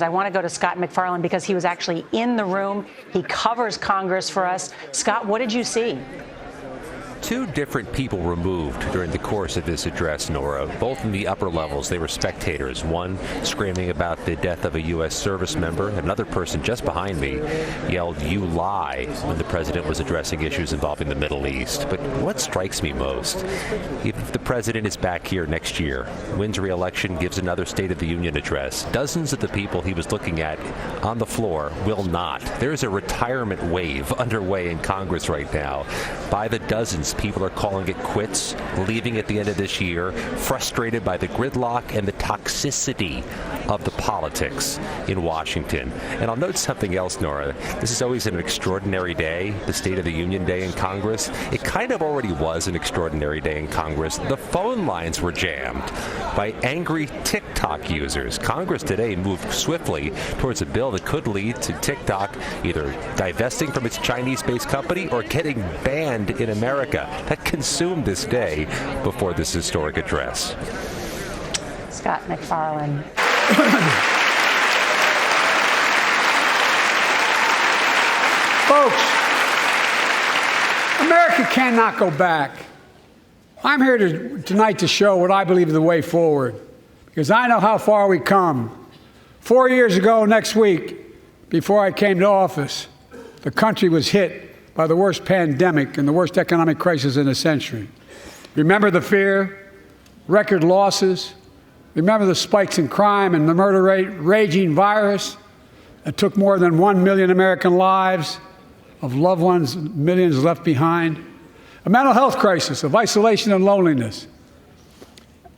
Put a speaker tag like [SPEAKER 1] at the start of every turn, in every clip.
[SPEAKER 1] I want to go to Scott MacFarlane because he was actually in the room. He covers Congress for us. Scott, what did you see?
[SPEAKER 2] Two different people removed during the course of this address, Nora, both in the upper levels. They were spectators, one screaming about the death of a U.S. service member. Another person just behind me yelled, "You lie," when the president was addressing issues involving the Middle East. But what strikes me most, if the president is back here next year, wins re-election, gives another State of the Union address, dozens of the people he was looking at on the floor will not. There's a retirement wave underway in Congress right now. By the dozens, people are calling it quits, leaving at the end of this year, frustrated by the gridlock and the toxicity of the politics in Washington. And I'll note something else, Nora. This is always an extraordinary day, the State of the Union Day in Congress. It kind of already was an extraordinary day in Congress. The phone lines were jammed by angry TikTok users. Congress today moved swiftly towards a bill that could lead to TikTok either divesting from its Chinese-based company or getting banned in America. That consumed this day before this historic address.
[SPEAKER 1] Scott MacFarlane.
[SPEAKER 3] Folks, America cannot go back. I'm here tonight to show what I believe is the way forward, because I know how far we come. 4 years ago next week, before I came to office, the country was hit by the worst pandemic and the worst economic crisis in a century. Remember the fear, record losses. Remember the spikes in crime and the murder rate, raging virus that took more than 1 million American lives, of loved ones, millions left behind. A mental health crisis of isolation and loneliness.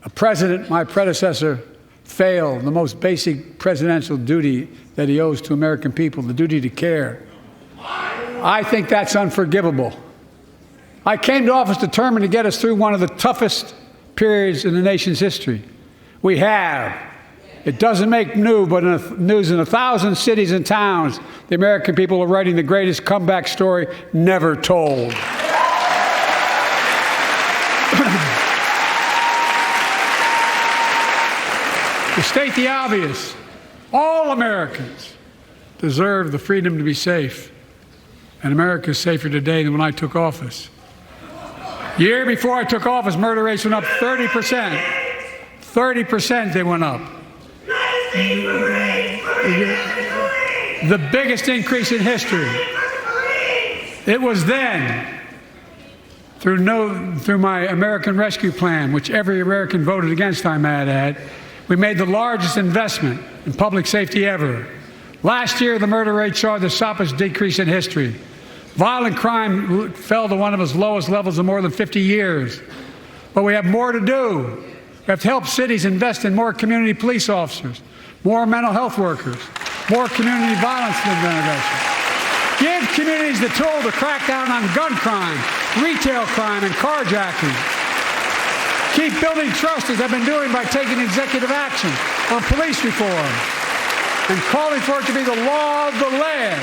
[SPEAKER 3] A president, my predecessor, failed the most basic presidential duty that he owes to American people, the duty to care. I think that's unforgivable. I came to office determined to get us through one of the toughest periods in the nation's history. We have. It doesn't make news in 1,000 cities and towns. The American people are writing the greatest comeback story never told. To state the obvious, all Americans deserve the freedom to be safe. And America is safer today than when I took office. Year before I took office, murder rates went up 30%. 30% they went up. The biggest increase in history. It was then, through my American Rescue Plan, which every American voted against, I might add, we made the largest investment in public safety ever. Last year, the murder rate saw the sharpest decrease in history. Violent crime fell to one of its lowest levels in more than 50 years. But we have more to do. We have to help cities invest in more community police officers, more mental health workers, more community violence intervention. Give communities the tool to crack down on gun crime, retail crime, and carjacking. Keep building trust, as I've been doing by taking executive action on police reform and calling for it to be the law of the land.